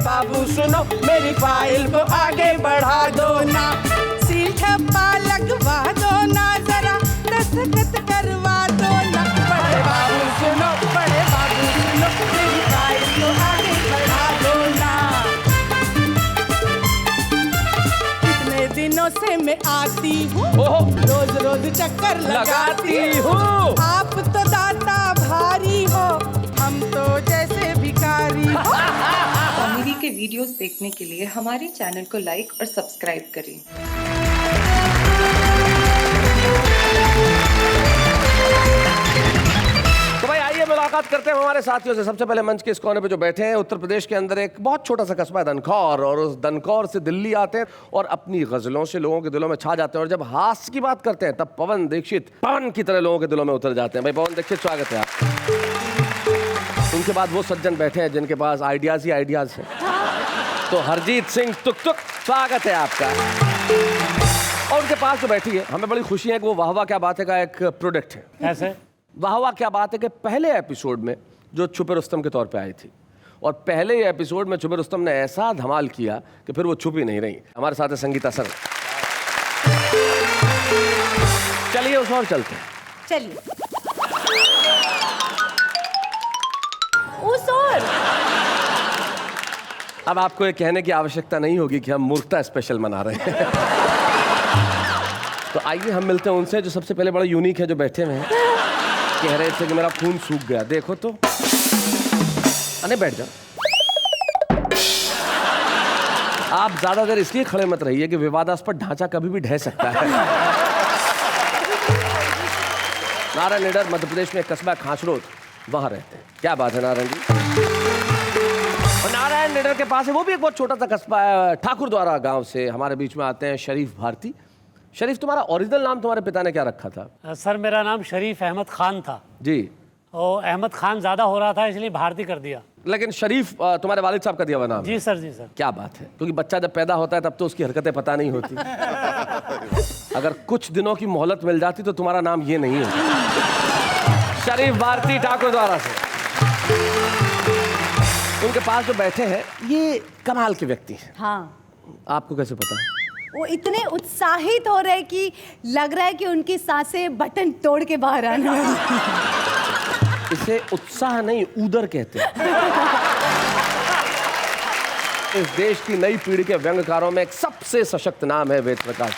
बाबू सुनो मेरी फाइल को आगे बढ़ा दो ना, सील ठप्पा लगवा दो ना, जरा दस्तखत करवा दो ना। बड़े बाबू सुनो, बड़े बाबू सुनो मेरी फाइल को आगे बढ़ा दो ना। कितने दिनों से मैं आती हूँ, रोज रोज चक्कर लगाती हूँ। आप तो दाता भारी हो, हम तो जैसे भिखारी हो। कॉमेडी के वीडियोस देखने के लिए हमारे चैनल को लाइक और सब्सक्राइब करें। तो भाई आइए मुलाकात करते हैं हमारे साथियों से। सबसे पहले मंच के इस कोने पे जो बैठे हैं, उत्तर प्रदेश के अंदर एक बहुत छोटा सा कस्बा है दनकौर, और उस दनकौर से दिल्ली आते हैं और अपनी गजलों से लोगों के दिलों में छा जाते हैं। और जब हास्य की बात करते हैं तब पवन दीक्षित पवन की तरह लोगों के दिलों में उतर जाते हैं। भाई पवन दीक्षित, स्वागत है आपका। उनके बाद वो सज्जन बैठे हैं जिनके पास आइडियाज ही आइडियाज हैं, तो हरजीत सिंह तुक तुक, स्वागत है आपका। और उनके पास जो बैठी है, हमें बड़ी खुशी है कि वो वाह वाह क्या बात है का एक प्रोडक्ट है। ऐसे वाह वाह क्या बात है कि पहले एपिसोड में जो छुपे रुस्तम के तौर पे आई थी, और पहले एपिसोड में छुपे रुस्तम ने ऐसा धमाल किया कि फिर वो छुप ही नहीं रही। हमारे साथ है संगीता सर। चलिए उस और चलते हैं। चलिए उस और। अब आपको ये कहने की आवश्यकता नहीं होगी कि हम मूर्खता स्पेशल मना रहे हैं। तो आइए हम मिलते हैं उनसे जो सबसे पहले बड़ा यूनिक है, जो बैठे हुए हैं। कह रहे थे कि मेरा खून सूख गया, देखो तो। अरे बैठ जाओ। आप ज्यादा देर इसलिए खड़े मत रहिए कि विवादास्पद ढांचा कभी भी ढह सकता है। नारायण निडर मध्य प्रदेश में एक कस्बा खांचरोद, वहां रहते हैं। क्या बात है नारायण जी। और नारायण निडर के पास है, वो भी एक बहुत छोटा सा कस्बा है, ठाकुरद्वारा गांव से हमारे बीच में आते हैं शरीफ भारती। शरीफ, तुम्हारा ओरिजिनल नाम तुम्हारे पिता ने क्या रखा था? सर मेरा नाम शरीफ अहमद खान था जी। और अहमद खान ज़्यादा हो रहा था इसलिए भारती कर दिया। लेकिन शरीफ तुम्हारे वालिद साहब का दिया हुआ नाम? जी सर, जी सर। क्या बात है, क्योंकि बच्चा जब पैदा होता है तब तो उसकी हरकतें पता नहीं होती। अगर कुछ दिनों की मोहलत मिल जाती तो तुम्हारा नाम ये नहीं होता। शरीफ भारती ठाकुरद्वारा से। उनके पास जो बैठे हैं ये कमाल के व्यक्ति हैं। हाँ, आपको कैसे पता? वो इतने उत्साहित हो रहे कि लग रहा है कि उनकी सांसें बटन तोड़ के बाहर आने वाली। इसे उत्साह नहीं, ऊदर कहते हैं। इस देश की नई पीढ़ी के व्यंग्यकारों में एक सबसे सशक्त नाम है वेद प्रकाश।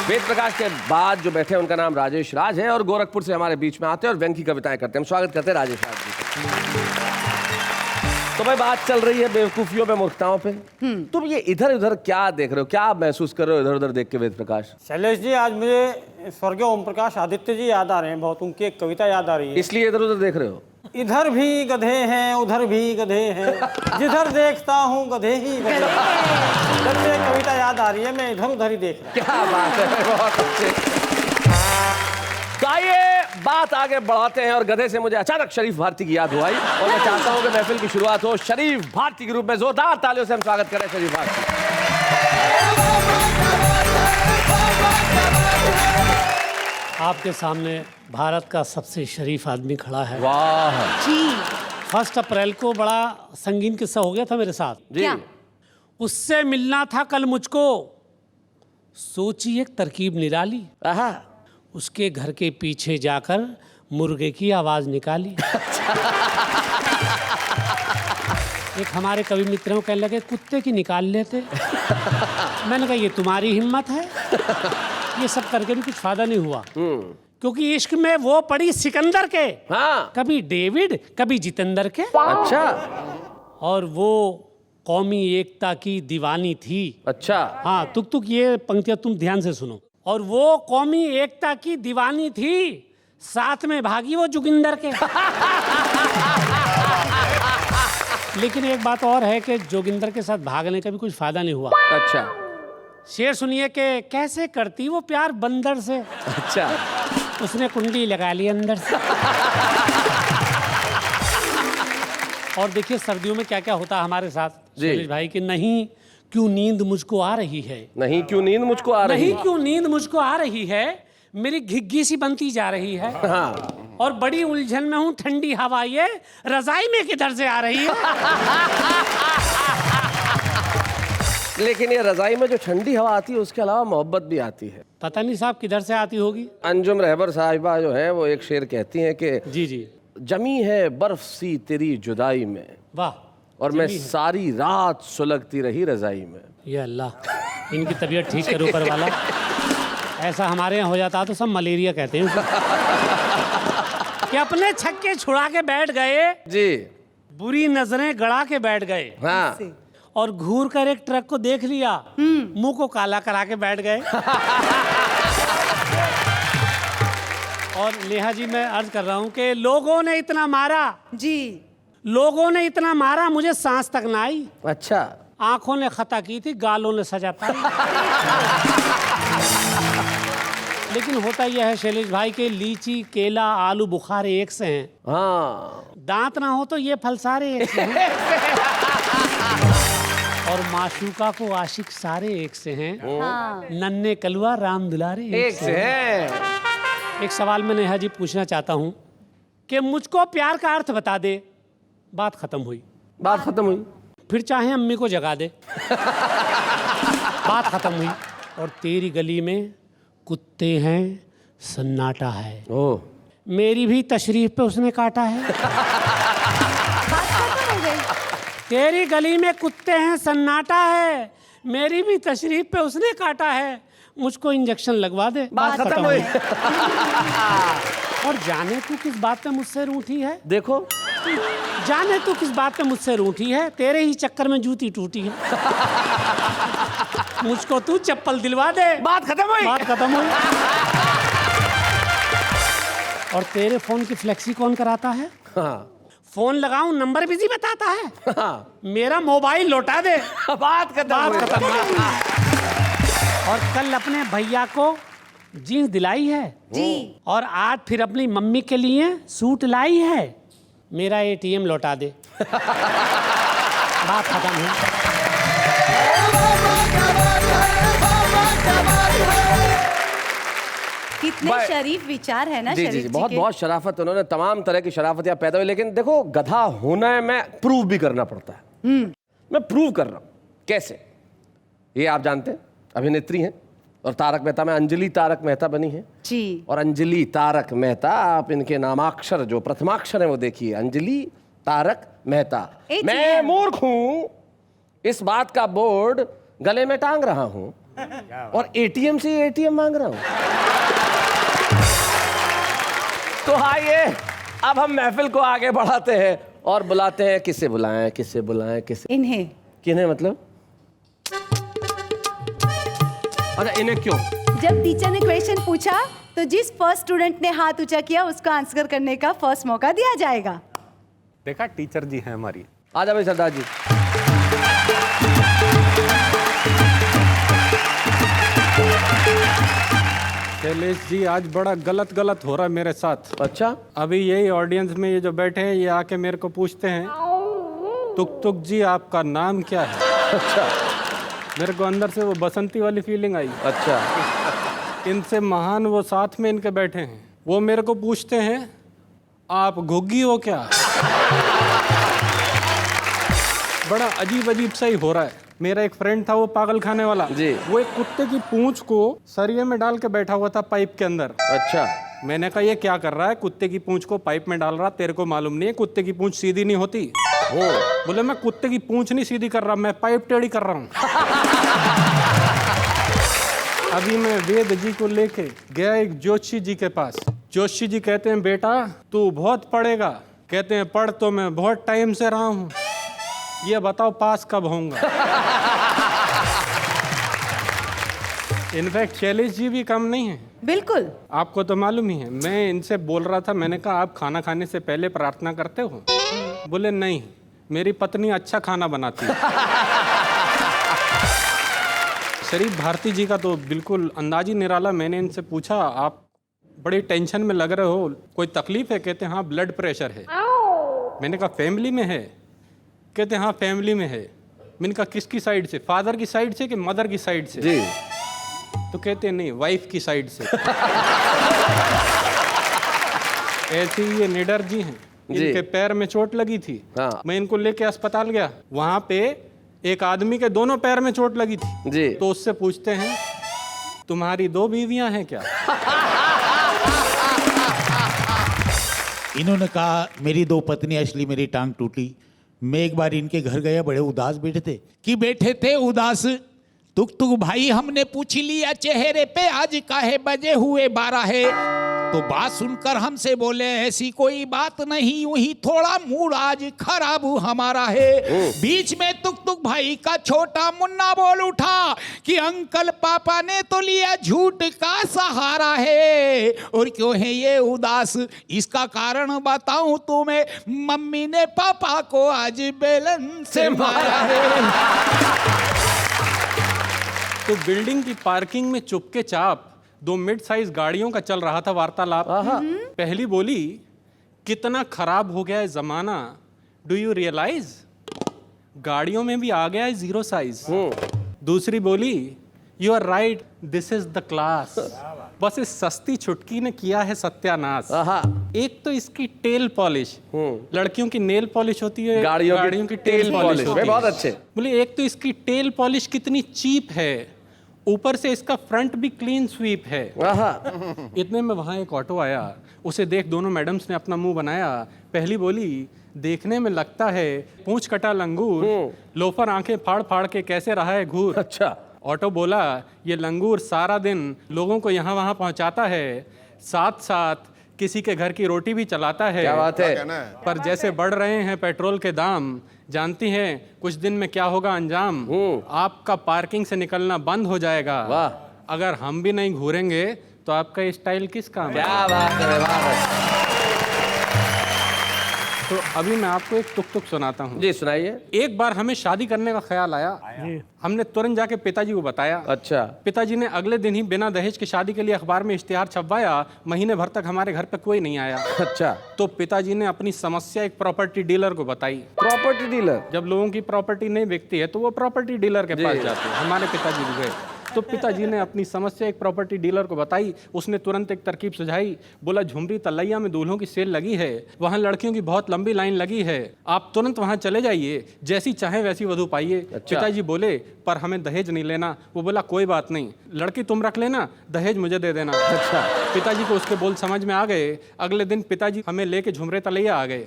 वेद प्रकाश के बाद जो बैठे हैं उनका नाम राजेश राज है, और गोरखपुर से हमारे बीच में आते हैं और व्यंग की कविताएं करते हैं। हम स्वागत करते हैं राजेश राज जी। तो भाई बात चल रही है बेवकूफियों पे, मूर्खताओं पे। तुम ये इधर उधर क्या देख रहे हो, क्या महसूस कर रहे हो इधर उधर देख के वेद प्रकाश? शैलेश जी, आज मुझे स्वर्गीय ओम प्रकाश आदित्य जी याद आ रहे हैं बहुत। उनकी एक कविता याद आ रही है। इसलिए इधर उधर देख रहे हो? इधर भी गधे हैं, उधर भी गधे हैं, जिधर देखता हूँ गधे ही गधे। जब से कविता याद आ रही है मैं इधर उधर ही देख रहा हूँ। क्या बात है, बहुत अच्छे। तो आइए बात आगे बढ़ाते हैं, और गधे से मुझे अचानक शरीफ भारती की याद हुई, और मैं चाहता हूं कि महफिल की शुरुआत हो शरीफ भारती के रूप में। जोरदार तालियों से हम स्वागत करें शरीफ भारती। आपके सामने भारत का सबसे शरीफ आदमी खड़ा है। वाह जी। 1 अप्रैल को बड़ा संगीन किस्सा हो गया था मेरे साथ। जी। क्या? उससे मिलना था कल मुझको, सोची एक तरकीब निराली। आहा। उसके घर के पीछे जाकर मुर्गे की आवाज निकाली। एक हमारे कवि मित्रों कहने लगे कुत्ते की निकाल लेते। मैंने कहा ये तुम्हारी हिम्मत है? ये सब करके भी कुछ फायदा नहीं हुआ, क्योंकि इश्क में वो पड़ी सिकंदर के। हाँ। कभी डेविड कभी जितेंद्र के। अच्छा। और वो कौमी एकता की दीवानी थी। अच्छा। हाँ, तुक तुक ये पंक्तियां तुम ध्यान से सुनो। और वो कौमी एकता की दीवानी थी, साथ में भागी वो जोगिंदर के। लेकिन एक बात और है कि जोगिंदर के साथ भागने का भी कुछ फायदा नहीं हुआ। अच्छा। शेर सुनिए कि कैसे करती वो प्यार बंदर से। अच्छा। उसने कुंडली लगा ली अंदर से। और देखिए सर्दियों में क्या क्या होता है हमारे साथ शैलेश भाई कि नहीं क्यों नींद मुझको आ रही है, नहीं क्यों नींद मुझको आ रही है, नहीं क्यों नींद मुझको आ रही है, मेरी घिग्गी सी बनती जा रही है। हाँ। और बड़ी उलझन में हूँ, ठंडी हवा ये रजाई में किधर से आ रही है? लेकिन ये रजाई में जो ठंडी हवा आती है उसके अलावा मोहब्बत भी आती है। पता नहीं साहब किधर से आती होगी। अंजुम रहबर साहिबा जो है वो एक शेर कहती हैं कि जी जी, जमी है बर्फ सी तेरी जुदाई में, वाह। और मैं सारी रात सुलगती रही रजाई में। ये अल्लाह, इनकी तबीयत ठीक करो ऊपर वाला। ऐसा हमारे यहाँ हो जाता तो सब मलेरिया कहते हैं उसे। कि अपने छक्के छुड़ा के बैठ गए जी, बुरी नजरें गड़ा के बैठ गए, हाँ, और घूर कर एक ट्रक को देख लिया, मुंह को काला करा के बैठ गए। और नेहा जी, मैं अर्ज कर रहा हूं कि लोगों ने इतना मारा जी, लोगों ने इतना मारा, मुझे सांस तक ना आई। अच्छा, आंखों ने खता की थी, गालों ने सजा पाई। लेकिन होता यह है शैलेश भाई के लीची, केला, आलू बुखारे एक से हैं। हाँ, दांत ना हो तो ये फल सारे एक से हैं। और माशूका को आशिक सारे एक से हैं। नन्हे कलवा राम दुलारे एक से है। एक सवाल मैं नेहा जी पूछना चाहता हूँ कि मुझको प्यार का अर्थ बता दे। बात खत्म हुई। बात खत्म हुई। फिर चाहे अम्मी को जगा दे। बात खत्म हुई। और तेरी गली में कुत्ते हैं, सन्नाटा है। ओह, मेरी भी तशरीफ पे उसने काटा है। तेरी गली में कुत्ते हैं, सन्नाटा है, मेरी भी तशरीफ पे उसने काटा है। मुझको इंजेक्शन लगवा दे। बात खत्म हुई। और जाने तू किस बात पे मुझसे रूठी है? देखो, जाने तू किस बात पे मुझसे रूठी है? तेरे ही चक्कर में जूती टूटी है। मुझको तू चप्पल दिलवा दे। बात खत्म हुई। बात खत्म हुई। और तेरे फोन की फ्लेक्सी कौन कराता है? हाँ, फोन लगाऊं नंबर बिजी बताता है। हाँ, मेरा मोबाइल लौटा दे। बात खत्म बात हुई। खत्म हुई। और कल अपने भैया को जीन्स दिलाई है जी, और आज फिर अपनी मम्मी के लिए सूट लाई है। मेरा एटीएम लौटा दे। बात खत्म हुई। कितने शरीफ विचार है ना जी जी शरीफ जी, जी बहुत के। बहुत शराफत, उन्होंने तमाम तरह की शराफत यहाँ पैदा हुई। लेकिन देखो, गधा होना है मैं प्रूव भी करना पड़ता है। मैं प्रूव कर रहा हूँ। कैसे? ये आप जानते हैं, अभिनेत्री हैं और तारक मेहता में अंजलि तारक मेहता बनी है। जी, और अंजलि तारक मेहता, आप इनके नामाक्षर जो प्रथमाक्षर है वो देखिए, अंजलि तारक मेहता। ATM। मैं मूर्ख हूं, इस बात का बोर्ड गले में टांग रहा हूं और एटीएम से एटीएम मांग रहा हूं। तो आइए अब हम महफिल को आगे बढ़ाते हैं और बुलाते हैं, किसे बुलाएं, किसे बुलाएं, किसे, इन्हें किन्हें मतलब? अच्छा, इन्हें क्यों? जब टीचर ने क्वेश्चन पूछा तो जिस फर्स्ट स्टूडेंट ने हाथ ऊंचा किया उसको आंसर करने का फर्स्ट मौका दिया जाएगा। देखा, टीचर जी हैं हमारी। आ जाओ भाई सरदार जी। शैलेश जी, आज बड़ा गलत हो रहा है मेरे साथ। अच्छा, अभी यही ऑडियंस में ये जो बैठे हैं, ये आके मेरे को पूछते हैं, तुक तुक जी आपका नाम क्या है? अच्छा, मेरे को अंदर से वो बसंती वाली फीलिंग आई। अच्छा, इनसे महान वो साथ में इनके बैठे हैं, वो मेरे को पूछते हैं आप घुग्गी हो क्या? बड़ा अजीब अजीब सा ही हो रहा है। मेरा एक फ्रेंड था, वो पागल खाने वाला जी। वो एक कुत्ते की पूंछ को सरिये में डाल के बैठा हुआ था पाइप के अंदर। अच्छा, मैंने कहा ये क्या कर रहा है? कुत्ते की पूंछ को पाइप में डाल रहा, तेरे को मालूम नहीं है कुत्ते की पूंछ सीधी नहीं होती? बोले मैं कुत्ते की पूंछ नहीं सीधी कर रहा, मैं पाइप टेढ़ी कर रहा हूँ। अभी मैं वेद जी को लेके गया एक जोशी जी के पास। जोशी जी कहते हैं बेटा तू बहुत पढ़ेगा। कहते हैं पढ़ तो मैं बहुत टाइम से रहा हूँ, ये बताओ पास कब होऊंगा? इनफैक्ट शैलेश जी भी कम नहीं है। बिल्कुल, आपको तो मालूम ही है। मैं इनसे बोल रहा था, मैंने कहा आप खाना खाने से पहले प्रार्थना करते हो? बोले नहीं, मेरी पत्नी अच्छा खाना बनाती है। शरीफ भारती जी का तो बिल्कुल अंदाज ही निराला। मैंने इनसे पूछा आप बड़ी टेंशन में लग रहे हो, कोई तकलीफ है? कहते हैं हाँ ब्लड प्रेशर है। मैंने कहा फैमिली में है? कहते हैं हाँ फैमिली में है। मैंने कहा किसकी साइड से, फादर की साइड से कि मदर की साइड से? जी। तो कहते हैं नहीं वाइफ की साइड से। ऐसे ही ये निडर जी हैं, जी। इनके पैर में चोट लगी थी। हाँ। मैं इनको लेके अस्पताल गया, वहां पे एक आदमी के दोनों पैर में चोट लगी थी। जी। तो उससे पूछते हैं, तुम्हारी 2 बीवियां हैं क्या? इन्होंने कहा मेरी 2 पत्नी, असली मेरी टांग टूटी। मैं एक बार इनके घर गया, बड़े उदास बैठे थे कि बैठे थे उदास। तुक भाई हमने पूछ लिया चेहरे पे आज काहे बजे हुए 12 है। तो बात सुनकर हमसे बोले ऐसी कोई बात नहीं, यूं ही थोड़ा मूड आज खराब हमारा है। बीच में तुक भाई का छोटा मुन्ना बोल उठा कि अंकल पापा ने तो लिया झूठ का सहारा है। और क्यों है ये उदास, इसका कारण बताऊं तुम्हें, मम्मी ने पापा को आज बेलन से मारा है। तो बिल्डिंग की पार्किंग में चुपके चाप 2 मिड साइज गाड़ियों का चल रहा था वार्तालाप। पहली बोली, कितना खराब हो गया है जमाना, डू यू रियलाइज? गाड़ियों में भी आ गया है 0 साइज। दूसरी बोली, you are right, this is the class. बस इस सस्ती छुटकी ने किया है सत्यानाश। एक तो इसकी टेल पॉलिश, लड़कियों की नेल पॉलिश होती है, गाड़ियों की टेल पॉलिश होती है। बहुत अच्छे। बोले एक तो इसकी टेल पॉलिश कितनी चीप है, ऊपर से इसका फ्रंट भी क्लीन स्वीप है। इतने में वहां एक ऑटो आया, उसे देख दोनों मैडम्स ने अपना मुंह बनाया। पहली बोली, देखने में लगता है पूंछ कटा लंगूर, लोफर आंखें फाड़ फाड़ के कैसे रहा है घूर। अच्छा। ऑटो बोला, ये लंगूर सारा दिन लोगों को यहाँ वहाँ पहुँचाता है, साथ साथ किसी के घर की रोटी भी चलाता है। क्या बात है। पर जैसे बढ़ रहे हैं पेट्रोल के दाम, जानती हैं कुछ दिन में क्या होगा अंजाम। आपका पार्किंग से निकलना बंद हो जाएगा। वाह। अगर हम भी नहीं घूरेंगे तो आपका ये स्टाइल किस काम है? क्या बात है, वाह। तो अभी मैं आपको एक तुक सुनाता हूँ। जी सुनाइए। एक बार हमें शादी करने का ख्याल आया। हमने तुरंत जाके पिताजी को बताया। अच्छा। पिताजी ने अगले दिन ही बिना दहेज की शादी के लिए अखबार में इश्तिहार छपवाया। महीने भर तक हमारे घर पे कोई नहीं आया। अच्छा। तो पिताजी ने अपनी समस्या एक प्रॉपर्टी डीलर को बताई। Property dealer? जब लोगों की प्रॉपर्टी नहीं बिकती है तो वो प्रॉपर्टी डीलर के पास जाते हैं। हमारे पिताजी भी गए, तो पिताजी ने अपनी समस्या एक प्रॉपर्टी डीलर को बताई। उसने तुरंत एक तरकीब सुझाई। बोला, झुमरी तलैया में दूल्हों की सेल लगी है, वहाँ लड़कियों की बहुत लंबी लाइन लगी है, आप तुरंत वहाँ चले जाइए, जैसी चाहे वैसी वधू पाइए। अच्छा। पिताजी बोले, पर हमें दहेज नहीं लेना। वो बोला, कोई बात नहीं, लड़की तुम रख लेना, दहेज मुझे दे देना। अच्छा। पिताजी को उसके बोल समझ में आ गए। अगले दिन पिताजी हमें लेके झुमरे तलैया आ गए।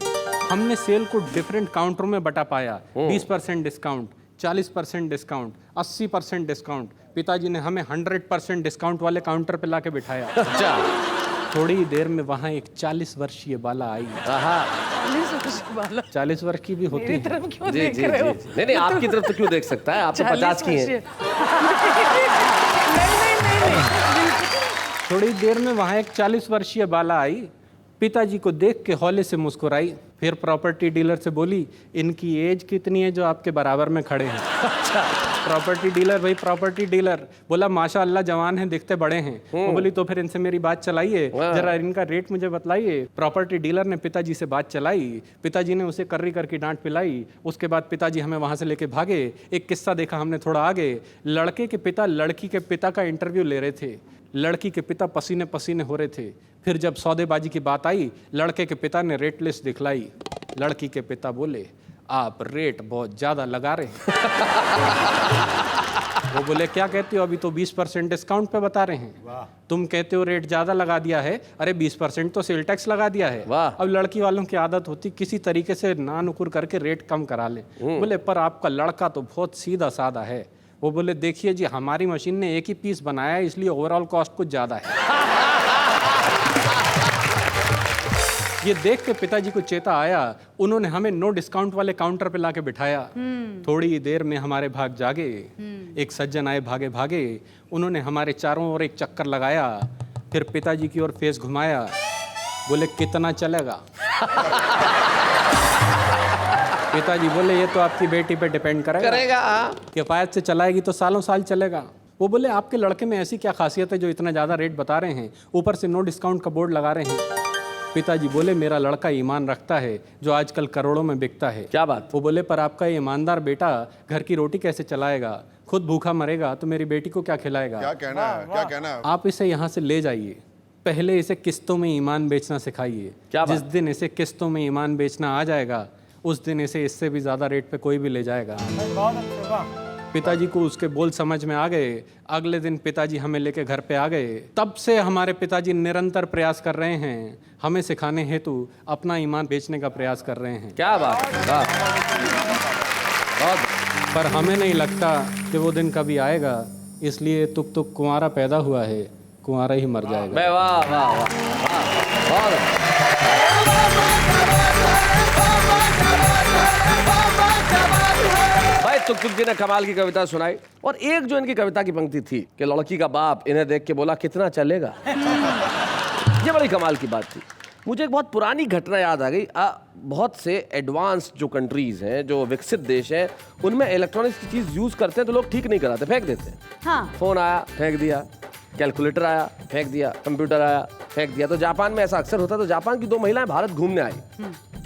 हमने सेल को डिफरेंट काउंटरों में बटा पाया। 20% डिस्काउंट, 40% डिस्काउंट, 80% डिस्काउंट। पिताजी ने हमें 100% डिस्काउंट वाले काउंटर पे लाके बिठाया। अच्छा। थोड़ी देर में वहाँ एक 40 वर्षीय बाला आई। 40 वर्ष की भी होती है। क्यों जी देख जी रहे हो? जी। नहीं आपकी तरफ तो क्यों देख सकता है, आप तो 50 की हैं। थोड़ी देर में वहाँ एक 40 वर्षीय बाला आई। पिताजी को देख के हौले से मुस्कुराई। फिर प्रॉपर्टी डीलर से बोली, इनकी एज कितनी है जो आपके बराबर में खड़े हैं? अच्छा। प्रॉपर्टी डीलर, भाई प्रॉपर्टी डीलर बोला, माशाअल्लाह जवान हैं, दिखते बड़े हैं। वो बोली, तो फिर इनसे मेरी बात चलाइए, जरा इनका रेट मुझे बतलाइए। प्रॉपर्टी डीलर ने पिताजी से बात चलाई। पिताजी ने उसे कर्री करके डांट पिलाई। उसके बाद पिताजी हमें वहाँ से लेके भागे। एक किस्सा देखा हमने थोड़ा आगे। लड़के के पिता लड़की के पिता का इंटरव्यू ले रहे थे। लड़की के पिता पसीने पसीने हो रहे थे। फिर जब सौदेबाजी की बात आई, लड़के के पिता ने रेट लिस्ट दिखलाई। लड़की के पिता बोले, आप रेट बहुत ज़्यादा लगा रहे हैं। वो बोले, क्या कहते हो, अभी तो 20% डिस्काउंट पे बता रहे हैं। तुम कहते हो रेट ज़्यादा लगा दिया है, अरे 20% तो सेल टैक्स लगा दिया है। अब लड़की वालों की आदत होती किसी तरीके से ना नुकुर करके रेट कम करा लें। बोले, पर आपका लड़का तो बहुत सीधा साधा है। वो बोले, देखिए जी, हमारी मशीन ने एक ही पीस बनाया है, इसलिए ओवरऑल कॉस्ट कुछ ज़्यादा है। ये देख के पिताजी को चेता आया। उन्होंने हमें नो डिस्काउंट वाले काउंटर पे लाके बिठाया। थोड़ी देर में हमारे भाग जागे। एक सज्जन आए भागे भागे। उन्होंने हमारे चारों ओर एक चक्कर लगाया। फिर पिताजी की ओर फेस घुमाया। बोले, कितना चलेगा? पिताजी बोले, ये तो आपकी बेटी पे डिपेंड करेगा। किफायत से चलाएगी तो सालों साल चलेगा। वो बोले, आपके लड़के में ऐसी क्या खासियत है जो इतना ज़्यादा रेट बता रहे हैं, ऊपर से नो डिस्काउंट का बोर्ड लगा रहे हैं? पिताजी बोले, मेरा लड़का ईमान रखता है जो आजकल करोड़ों में बिकता है। क्या बात? वो बोले, पर आपका ये ईमानदार बेटा घर की रोटी कैसे चलाएगा? खुद भूखा मरेगा तो मेरी बेटी को क्या खिलाएगा? क्या कहना है? आप इसे यहाँ से ले जाइए। पहले इसे किस्तों में ईमान बेचना सिखाइए। क्या बात? जिस दिन इसे किस्तों में ईमान बेचना आ जाएगा उस दिन इसे इससे भी ज़्यादा रेट पे कोई भी ले जाएगा। बहुत अच्छे, वाह। पिताजी को उसके बोल समझ में आ गए। अगले दिन पिताजी हमें लेके घर पे आ गए। तब से हमारे पिताजी निरंतर प्रयास कर रहे हैं, हमें सिखाने हेतु अपना ईमान बेचने का प्रयास कर रहे हैं। क्या बात है, वाह। बहुत पर हमें नहीं लगता कि वो दिन कभी आएगा, इसलिए तुक तुक कुंवारा पैदा हुआ है, कुंवारा ही मर जाएगा। वाह वाह वाह वाह, बहुत अच्छा। भाई तुक तुक जी ने कमाल की कविता सुनाई, और एक जो इनकी कविता की पंक्ति थी कि लड़की का बाप इन्हें देख के बोला कितना चलेगा, ये बड़ी कमाल की बात थी। मुझे एक बहुत पुरानी घटना याद आ गई। बहुत से एडवांस जो कंट्रीज हैं, जो विकसित देश हैं, उनमें इलेक्ट्रॉनिक्स की चीज़ यूज़ करते हैं तो लोग ठीक नहीं कराते, फेंक देते हैं। हाँ। फ़ोन आया फेंक दिया, कैलकुलेटर आया फेंक दिया, कंप्यूटर आया फेंक दिया। तो जापान में ऐसा अक्सर होता है। तो जापान की 2 महिलाएं भारत घूमने आई,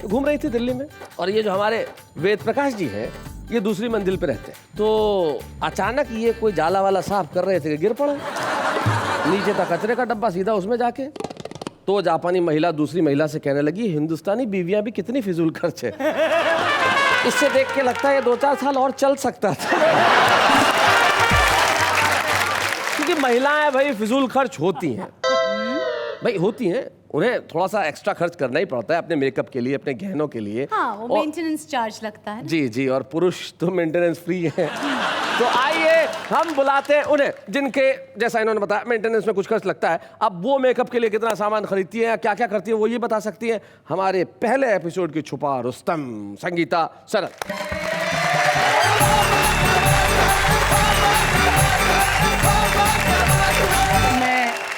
तो घूम रही थी दिल्ली में, और ये जो हमारे वेद प्रकाश जी हैं ये दूसरी मंजिल पे रहते हैं। तो अचानक ये कोई जाला वाला साफ कर रहे थे कि गिर पड़े, नीचे था कचरे का डब्बा, सीधा उसमें जाके। तो जापानी महिला दूसरी महिला से कहने लगी, हिंदुस्तानी बीवियां भी कितनी फिजूल खर्च है, इससे देख के लगता है ये 2-4 साल और चल सकता था। क्योंकि महिलाएं भाई फिजूल खर्च होती हैं, भाई होती हैं, उन्हें थोड़ा सा एक्स्ट्रा खर्च करना ही पड़ता है अपने मेकअप के लिए, अपने गहनों के लिए। हाँ, वो मेंटेनेंस चार्ज लगता है ना। जी जी, और पुरुष तो मेंटेनेंस फ्री है। तो आइए हम बुलाते हैं उन्हें जिनके जैसा इन्होंने बताया मेंटेनेंस में कुछ खर्च लगता है। अब वो मेकअप के लिए कितना सामान खरीदती है, क्या क्या करती है, वो ये बता सकती है। हमारे पहले एपिसोड की छुपा रुस्तम संगीता सरत।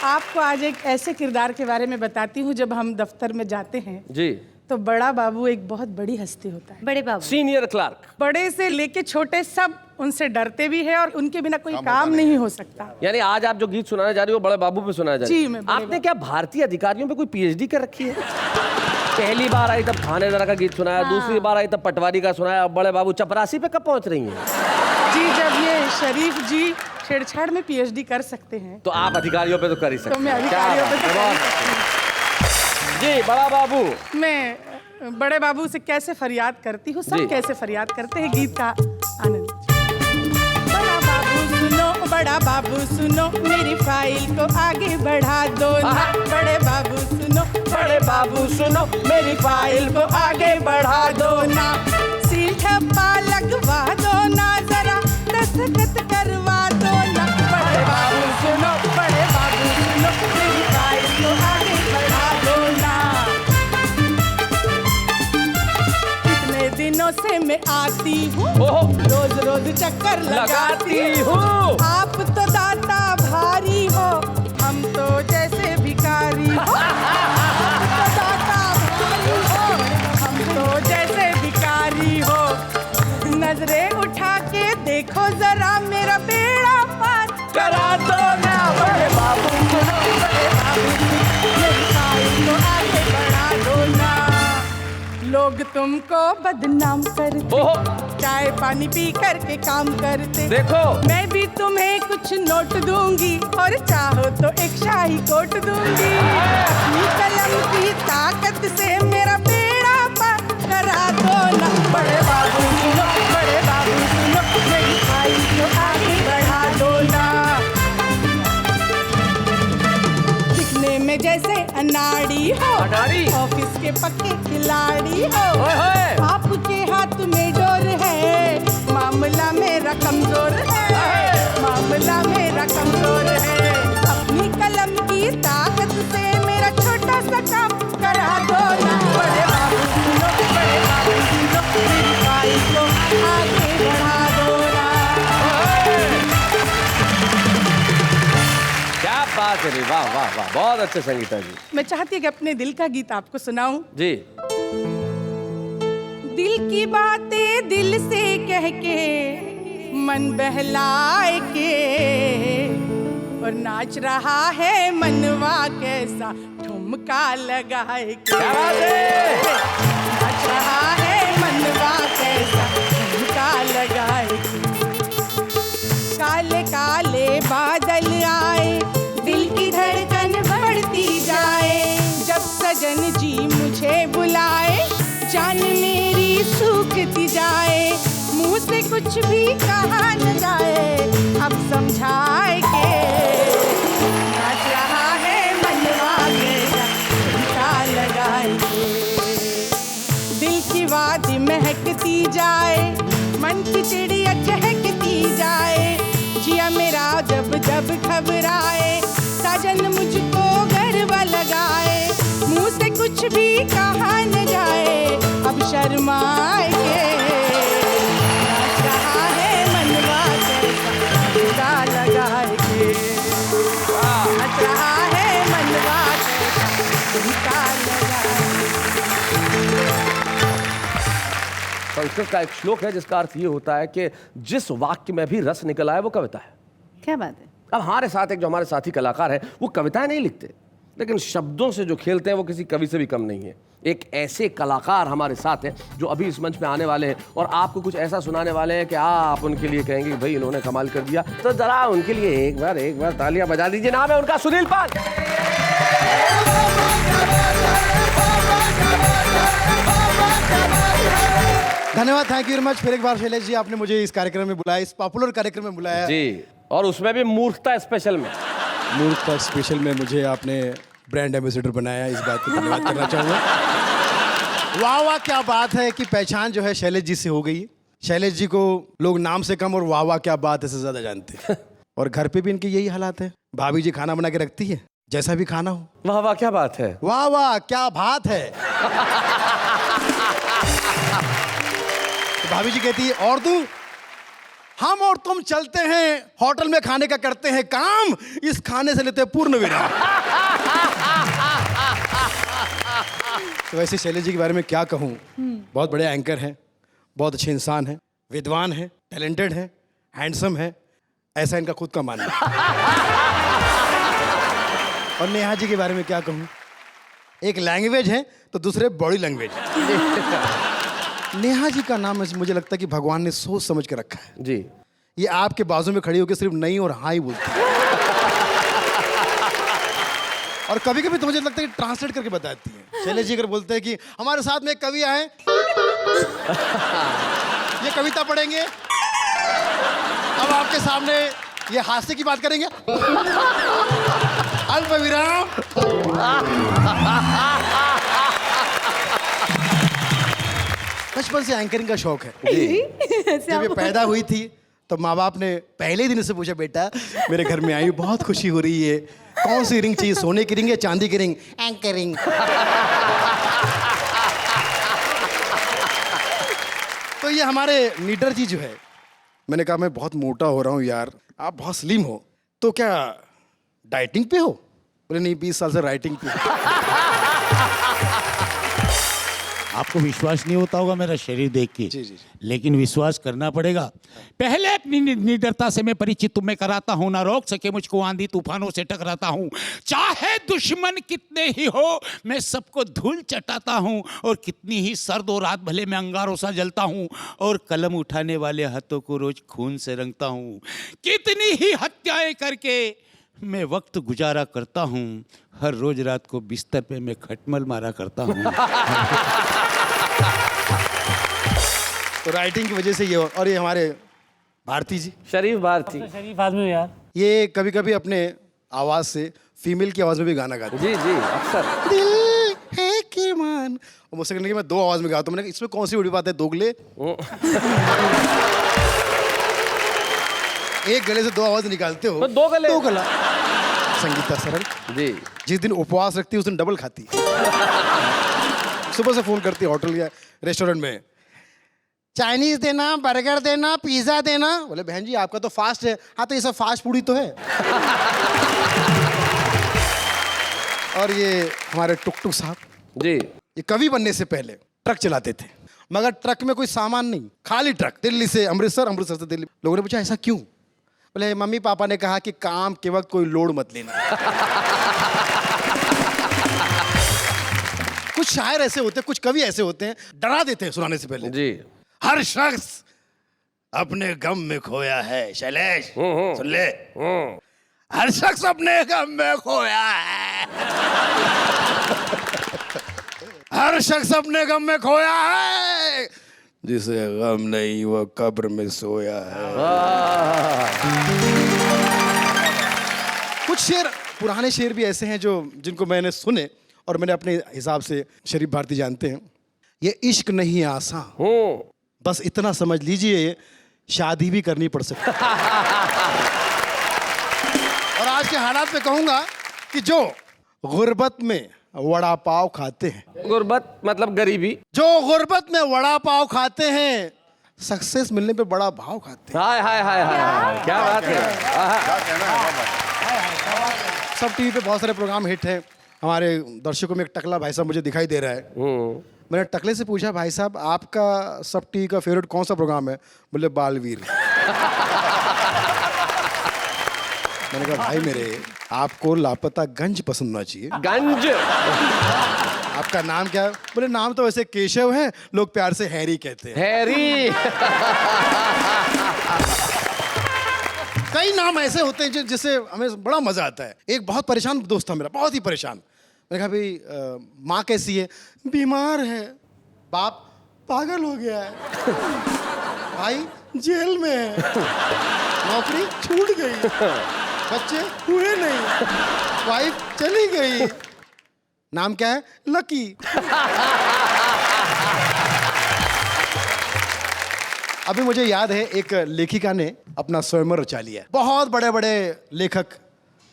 आपको आज एक ऐसे किरदार के बारे में बताती हूँ। जब हम दफ्तर में जाते हैं जी, तो बड़ा बाबू एक बहुत बड़ी हस्ती होता है। बड़े बाबू, सीनियर क्लार्क, बड़े से लेके छोटे सब उनसे डरते भी है, और उनके बिना कोई काम नहीं हो सकता। यानी आज आप जो गीत सुनाने जा रही हो बड़े बाबू पे सुनाया जा रही जी, है। मैं बड़े आपने क्या भारतीय अधिकारियों पे कोई पीएचडी कर रखी है? पहली बार आई तब थानेदार का गीत सुनाया, दूसरी बार आई तब पटवारी का सुनाया, अब बड़े बाबू चपरासी पे कब पहुंच रही हैं? जी, जब ये शरीफ जी छेड़छाड़ में पीएचडी कर सकते हैं तो आप अधिकारियों पे तो कर ही सकते तो मैं हैं। अधिकारियों पे क्या बात है। जी बड़ा बाबू, मैं बड़े बाबू से कैसे फरियाद करती हूँ, जी। सब कैसे फरियाद करते हैं, गीत का आनंद। बड़ा बाबू सुनो, बड़ा बाबू सुनो, मेरी फाइल को आगे बढ़ा दो ना। बड़े बाबू सुनो, बड़े बाबू सुनो, मेरी फाइल को आगे बढ़ा दो ना। सील ठप्पा लगवा दो ना, जरा दस्तखत करवा दो ना। बड़े बाबू सुनो, बड़े बाबू सुनो, मेरी फाइल को आगे बढ़ा दो ना। कितने दिनों से मैं आती हूँ, रोज रोज चक्कर लगाती हूँ। आप तो दाता भारी हो, हम तो जैसे भिखारी हो। आप तो दाता भारी हो, हम तो जैसे भिखारी हो। नजरें उठा के देखो जरा, मेरा बेड़ा पार करा दो ना। बड़े बाबू सुनो, बड़े बाबू सुनो, मेरी फाइल को आगे बढ़ा दो ना। लोग तुमको बदनाम करते, चाय पानी पी करके काम करते। देखो मैं भी तुम्हें कुछ नोट दूंगी, और चाहो तो एक शाही कोट दूंगी। अपनी कलम की ताकत से मेरा बेड़ा पार करा दो ना। बड़े बाबू सुनो, बड़े बाबू सुनो, मेरी फाइल को आगे बढ़ा दो ना। दिखने में जैसे अनाड़ी हो, अनाड़ी? ऑफिस के पक्के खिलाड़ी हो। ओए होए। आपके हाथ में डोर है, मामला मेरा कमजोर है, मामला मेरा कमजोर है। अपनी कलम की ताकत से मेरा छोटा सा काम करा दो ना। बड़े बाबू सुनो, बड़े बाबू सुनो, मेरी फाइल को आगे बढ़ा दो ना। क्या बात है, वाह वाह वाह, बहुत अच्छे संगीता जी। मैं चाहती हूँ कि अपने दिल का गीत आपको सुनाऊं। जी, दिल की बातें दिल से कह के, मन बहलाए के, और नाच रहा है मनवा कैसा ठुमका लगाए के। क्या बात है? नाच रहा है मनवा कैसा ठुमका लगाए के। काले काले बादल आए, दिल की धड़कन बढ़ती कुछ भी कहा न जाए, अब समझाए के नाच रहा है मनवा मेरा झुमका लगाए के। दिल की वादी महकती जाए, मन की चिड़िया चहकती जाए, जिया मेरा जब जब घबराए, साजन मुझको गरबा लगाए। मुंह से कुछ भी कहा न जाए, अब शर्माए के नाच रहा है मनवा कैसा झुमका लगाए के। नाच रहा है मनवा कैसा झुमका लगाए। संस्कृत का एक श्लोक है जिसका अर्थ ये होता है कि जिस वाक्य में भी रस निकल आए वो कविता है। क्या बात है? अब हमारे साथ एक जो हमारे साथी कलाकार है वो कविताएं नहीं लिखते, लेकिन शब्दों से जो खेलते हैं वो किसी कवि से भी कम नहीं है। एक ऐसे कलाकार हमारे साथ हैं जो अभी इस मंच पे आने वाले हैं और आपको कुछ ऐसा सुनाने वाले हैं कि आप उनके लिए कहेंगे कि भाई इन्होंने कमाल कर दिया। तो जरा उनके लिए एक बार तालियां बजा दीजिए। नाम है उनका सुनील पाल। धन्यवाद, थैंक यू वेरी मच। फिर एक बार शैलेश जी, आपने मुझे इस कार्यक्रम में बुलाया, इस पॉपुलर कार्यक्रम में बुलाया जी, और उसमें भी मूर्खता स्पेशल में। मूर्खता स्पेशल में मुझे आपने ब्रांड एम्बेसडर बनाया, इस बात का धन्यवाद करना चाहूँगा। वाह वाह, क्या बात है कि पहचान जो है शैलेश जी से हो गई। शैलेश जी को लोग नाम से कम और वाह वाह क्या बात है से ज़्यादा जानते हैं। और घर पे भी इनके यही हालात है। भाभी जी खाना बना के रखती है, जैसा भी खाना हो। वाह वाह क्या बात है, वाह वाह क्या बात है। भाभी जी कहती है और तू, हम और तुम चलते हैं होटल में खाने का करते हैं काम, इस खाने से लेते हैं पूर्ण विराम। तो वैसे शैलेश जी के बारे में क्या कहूँ, बहुत बड़े एंकर हैं, बहुत अच्छे इंसान हैं, विद्वान हैं, टैलेंटेड हैं, हैंडसम हैं, ऐसा इनका खुद का मानना है। और नेहा जी के बारे में क्या कहूँ, एक लैंग्वेज है तो दूसरे बॉडी लैंग्वेज। नेहा जी का नाम मुझे लगता है कि भगवान ने सोच समझ के रखा है जी। ये आपके बाजू में खड़ी होकर सिर्फ नहीं और हाँ ही बोलती है। और कभी कभी तो मुझे लगता है कि ट्रांसलेट करके बताती है। शैलेश जी अगर बोलते हैं कि हमारे साथ में एक कवि आए, ये कविता पढ़ेंगे, अब आपके सामने ये हास्य की बात करेंगे, अल्प विराम। बचपन से एंकरिंग का शौक है। जब ये पैदा हुई थी तो माँ बाप ने पहले दिन से पूछा, बेटा मेरे घर में आई, बहुत खुशी हो रही है, कौन सी रिंग चाहिए, सोने की रिंग या चांदी की रिंग? एंकरिंग। तो ये हमारे नीटर जी जो है, मैंने कहा मैं बहुत मोटा हो रहा हूँ यार, आप बहुत स्लिम हो, तो क्या डाइटिंग पे हो? बोले नहीं, 20 साल से राइटिंग पे। आपको विश्वास नहीं होता होगा मेरा शरीर देख के, जी। लेकिन विश्वास करना पड़ेगा। पहले अपनी निडरता से मैं परिचित तुम्हें कराता हूँ, ना रोक सके मुझको आंधी तूफानों से टकराता हूँ। चाहे दुश्मन कितने ही हो मैं सबको धूल चटाता हूँ, और कितनी ही सर्द और रात भले मैं अंगारों सा जलता हूँ, और कलम उठाने वाले हाथों को रोज खून से रंगता हूँ। कितनी ही हत्याएं करके मैं वक्त गुजारा करता हूँ, हर रोज रात को बिस्तर पे मैं खटमल मारा करता हूँ। तो राइटिंग की वजह से ये। और ये हमारे भारती जी, शरीफ भारती, शरीफ आदमी हो यार। ये कभी कभी अपने आवाज से फीमेल की आवाज में भी गाना गाते जी जी, अक्सर। दिल है कि मान, और मुझसे कहने कि मैं 2 आवाज में गाता हूँ। मैंने कहा इसमें कौन सी बड़ी बात है, दोगले। एक गले से 2 आवाज निकालते हो, 2 गले, 2 गला। संगीता सरल जी, जिस दिन उपवास रखती है उस दिन डबल खाती है। सुबह से फोन करती है होटल या रेस्टोरेंट में, चाइनीज देना, बर्गर देना, पिज्जा देना। बोले बहन जी आपका तो फास्ट है। हाँ तो ये सब फास्ट फूड ही तो है। और ये हमारे टुकटुक साहब जी, ये कवि बनने से पहले ट्रक चलाते थे, मगर ट्रक में कोई सामान नहीं, खाली ट्रक। दिल्ली से अमृतसर, अमृतसर से दिल्ली। लोगों ने पूछा ऐसा क्यों? बोले मम्मी पापा ने कहा कि काम के वक्त कोई लोड मत लेना। कुछ शायर ऐसे होते हैं, कुछ कवि ऐसे होते हैं, डरा देते हैं सुनाने से पहले जी। हर शख्स अपने गम में खोया है। शैलेश सुन ले, हर शख्स अपने गम में खोया है। हर शख्स अपने गम में खोया है। जिसे गम नहीं वो कब्र में सोया है। कुछ शेर, पुराने शेर भी ऐसे हैं जो जिनको मैंने सुने और मैंने अपने हिसाब से शरीफ भारती जानते हैं। ये इश्क नहीं आसान, बस इतना समझ लीजिए शादी भी करनी पड़ सकती है। और आज के हालात में कहूंगा कि जो गुर्बत में वड़ा पाव खाते हैं, गुर्बत मतलब गरीबी, जो गुर्बत में वड़ा पाव खाते हैं सक्सेस मिलने पे बड़ा भाव खाते हैं। हाय हाय हाय हाय, क्या बात है। सब टीवी पे बहुत सारे प्रोग्राम हिट हैं। हमारे दर्शकों में एक टकला भाई साहब मुझे दिखाई दे रहा है। मैंने टकले से पूछा, भाई साहब आपका सब टीवी का फेवरेट कौन सा प्रोग्राम है? बोले बालवीर। मैंने कहा भाई मेरे, आपको लापता गंज पसंद होना चाहिए। गंज? आपका नाम क्या है? बोले नाम तो वैसे केशव है, लोग प्यार से हैरी कहते हैं। हैरी? कई नाम ऐसे होते हैं जिससे हमें बड़ा मजा आता है। एक बहुत परेशान दोस्त था मेरा, बहुत ही परेशान। मैंने कहा भाई माँ कैसी है? बीमार है। बाप पागल हो गया है। भाई जेल में है। नौकरी छूट गई। बच्चे हुए नहीं। वाइफ चली गई। नाम क्या है? लकी। अभी मुझे याद है एक लेखिका ने अपना स्वयंवर रचा लिया। बहुत बड़े बड़े लेखक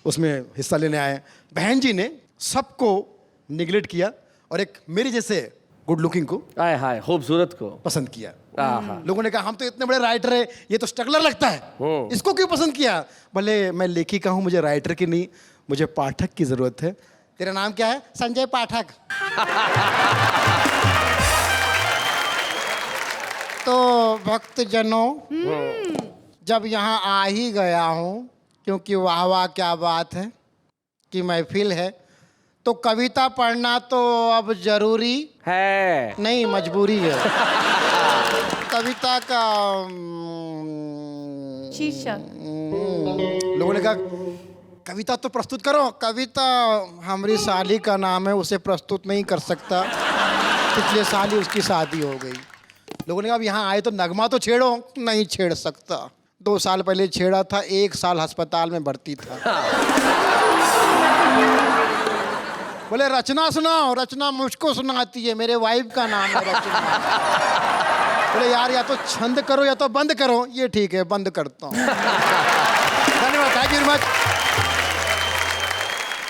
उसमें हिस्सा लेने आए। बहन जी ने सबको निगलेक्ट किया और एक मेरे जैसे गुड लुकिंग को, हाय हाय, खूबसूरत को पसंद किया। लोगों ने कहा हम तो इतने बड़े राइटर है, ये तो स्ट्रगलर लगता है, इसको क्यों पसंद किया? भले मैं लेखिका हूं, मुझे राइटर की नहीं, मुझे पाठक की जरूरत है। तेरा नाम क्या है? संजय पाठक। तो भक्त जनों, जब यहाँ आ ही गया हूँ, क्योंकि वाह वाह क्या बात है कि महफिल है, तो कविता पढ़ना तो अब जरूरी है नहीं, मजबूरी है। कविता का शीर्षक लोगों ने कहा कविता तो प्रस्तुत करो। कविता हमारी साली का नाम है, उसे प्रस्तुत नहीं कर सकता, पिछले साल ही उसकी शादी हो गई। लोगों ने कहा अब यहाँ आए तो नगमा तो छेड़ो। नहीं छेड़ सकता, 2 साल पहले छेड़ा था, 1 साल अस्पताल में भर्ती था। बोले रचना सुनाओ। रचना मुझको सुनाती है, मेरे वाइफ का नाम है रचना। बोले यार या तो छंद करो या तो बंद करो। ये ठीक है, बंद करता हूँ। धन्यवाद, thank you very much.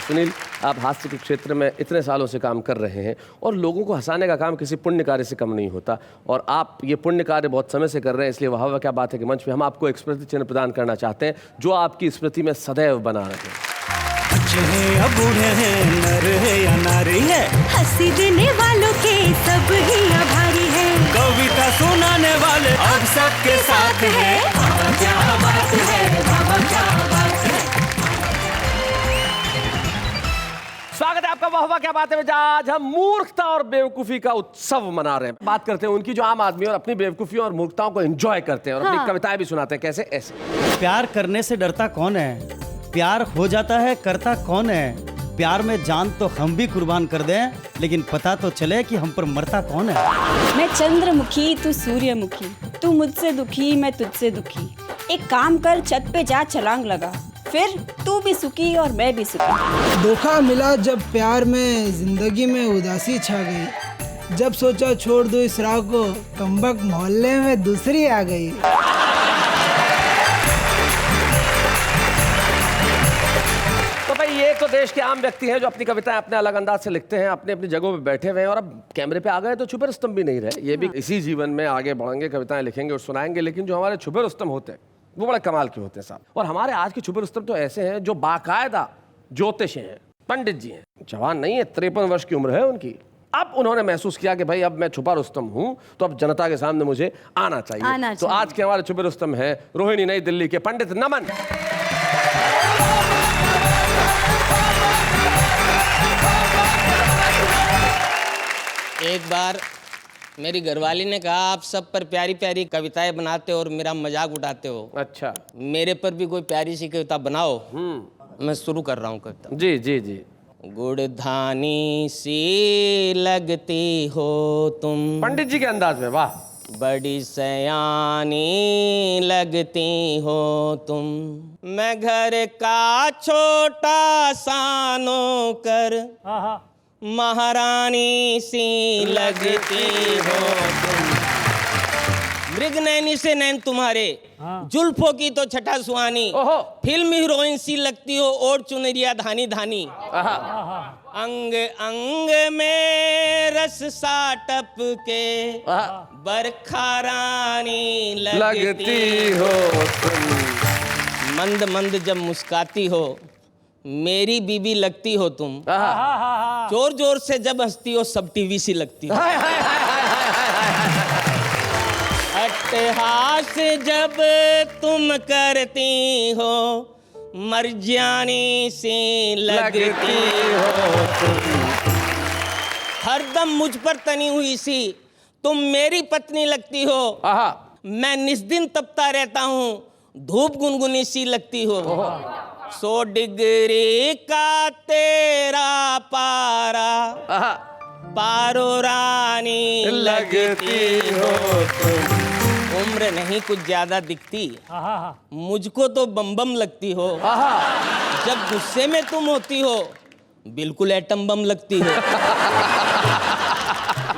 Sunil, आप हास्य के क्षेत्र में इतने सालों से काम कर रहे हैं और लोगों को हंसाने का काम किसी पुण्य कार्य से कम नहीं होता, और आप ये पुण्य कार्य बहुत समय से कर रहे हैं, इसलिए वाह वाह क्या बात है कि मंच पे हम आपको एक स्मृति चिन्ह प्रदान करना चाहते हैं जो आपकी स्मृति में सदैव बना रहे। बच्चे हैं या बूढ़े हैं, नर है या नारी है, हंसी देने वालों के सब ही आभारी है, कविता सुनाने वाले अब सबके साथ है। बाबा क्या बात है, बाबा क्या बात है। स्वागत है आपका वाह वाह क्या बात है में। आज हम मूर्खता और बेवकूफी का उत्सव मना रहे हैं। बात करते हैं उनकी जो आम आदमी और अपनी बेवकूफी और मूर्खताओं को एंजॉय करते हैं और अपनी कविताएं भी सुनाते हैं। कैसे? ऐसे। प्यार करने से डरता कौन है, प्यार हो जाता है करता कौन है, प्यार में जान तो हम भी कुर्बान कर दें, लेकिन पता तो चले कि हम पर मरता कौन है। मैं चंद्रमुखी तू सूर्यमुखी, तू मुझसे दुखी मैं तुझसे दुखी, एक काम कर छत पे जा छलांग लगा, फिर तू भी सुखी और मैं भी सुखी। धोखा मिला जब प्यार में, जिंदगी में उदासी छा गई, जब सोचा छोड़ दो इस राह को, कमबख्त मोहल्ले में दूसरी आ गई। तो भाई ये तो देश के आम व्यक्ति हैं जो अपनी कविताएं अपने अलग अंदाज से लिखते हैं, अपनी अपनी जगहों पे बैठे हुए हैं और अब कैमरे पे आ गए तो छुपे रुस्तम भी नहीं रहे। ये भी इसी जीवन में आगे बढ़ेंगे, कविताएं लिखेंगे और सुनाएंगे, लेकिन जो हमारे छुपे रुस्तम होते हैं वो बड़े कमाल के होते हैं साहब। और हमारे आज के छुपे रुस्तम तो ऐसे हैं जो बाकायदा ज्योतिष हैं, पंडित जी हैं, जवान नहीं है, 53 वर्ष की उम्र है उनकी। अब उन्होंने महसूस किया कि भाई अब मैं छुपा रुस्तम हूं तो अब जनता के सामने मुझे आना चाहिए। तो आज के हमारे छुपे रुस्तम हैं रोहिणी नई दिल्ली के पंडित नमन। एक बार मेरी घरवाली ने कहा आप सब पर प्यारी प्यारी कविताएं बनाते हो और मेरा मजाक उड़ाते हो। अच्छा, मेरे पर भी कोई प्यारी सी कविता बनाओ। मैं शुरू कर रहा हूँ कविता। जी जी जी। गुड़धानी सी लगती हो तुम। पंडित जी के अंदाज में, वाह। बड़ी सयानी लगती हो तुम। मैं घर का छोटा सा नौकर महारानी सी लगती हो तुम। मृगनयनी से नैन तुम्हारे, जुल्फों की तो छठा सुहानी। फिल्म हीरोइन सी लगती हो और चुनरिया धानी धानी। अंग अंग में रस सा टपके बरखा रानी लगती हो तुम। मंद मंद जब मुस्काती हो मेरी बीबी लगती हो तुम। जोर जोर से जब हंसती हो सब टीवी सी लगती हो। अट्टहास जब तुम करती हो मर्जानी सी लगती हो तुम। हरदम मुझ पर तनी हुई सी तुम मेरी पत्नी लगती हो। मैं निस्दिन तपता रहता हूँ धूप गुनगुनी सी लगती हो। 100 डिग्री का तेरा पारा पारो रानी लगती हो तुम। उम्र नहीं कुछ ज्यादा दिखती मुझको तो बम बम लगती हो। जब गुस्से में तुम होती हो बिल्कुल एटम बम लगती हो।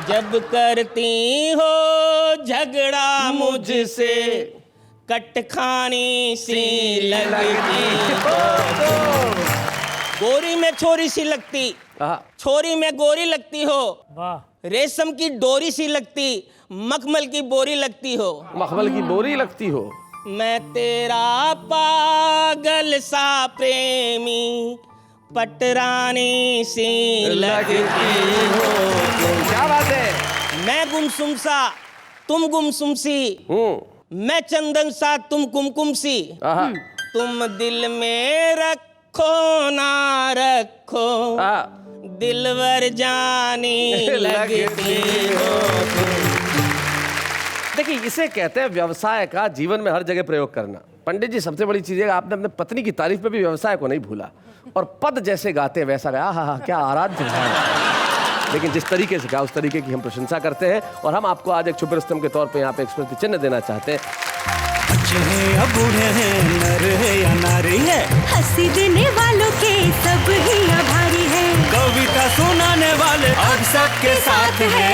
जब करती हो झगड़ा मुझसे कट खानी सी लगती हो। गोरी में छोरी सी लगती छोरी में गोरी लगती हो। रेशम की डोरी सी लगती मखमल की बोरी लगती हो। मखमल की बोरी लगती हो। मैं तेरा पागल सा प्रेमी पटरानी सी लगती हो। क्या बात है। मैं गुमसुम सा तुम गुमसुम सी। मैं चंदन सा तुम कुमकुम सी। तुम दिल में रखो ना रखो दिलवर जानी लगती हो। देखिए इसे कहते हैं व्यवसाय का जीवन में हर जगह प्रयोग करना। पंडित जी सबसे बड़ी चीज है आपने अपने पत्नी की तारीफ में भी व्यवसाय को नहीं भूला और पद जैसे गाते वैसा गाया। हाँ क्या आराध्य है। लेकिन जिस तरीके से गाया उस तरीके की हम प्रशंसा करते हैं और हम आपको आज एक छुपे रुस्तम के तौर पे यहाँ पे एक स्मृति चिन्ह देना चाहते हैं। बच्चे हैं या बूढ़े हैं नर है या नारी है हंसी देने वालों के सब ही आभारी है। कविता सुनाने वाले अब सबके साथ है।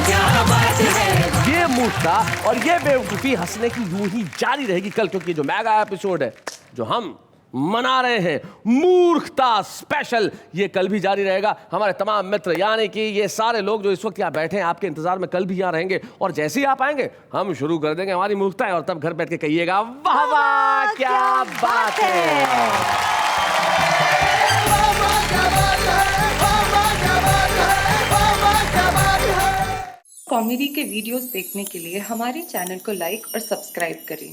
क्या बात है। ये मूर्खता और ये बेवकूफी हंसने की यूं ही जारी रहेगी कल, क्योंकि जो मेगा एपिसोड है जो हम मना रहे हैं मूर्खता स्पेशल, ये कल भी जारी रहेगा। हमारे तमाम मित्र यानी कि ये सारे लोग जो इस वक्त यहाँ बैठे हैं आपके इंतजार में कल भी यहाँ रहेंगे और जैसे ही आप आएंगे हम शुरू कर देंगे हमारी मूर्खताएं और तब घर बैठ के कहिएगा वाह वाह क्या बात है। कॉमेडी के वीडियोस देखने के लिए हमारे चैनल को लाइक और सब्सक्राइब करें।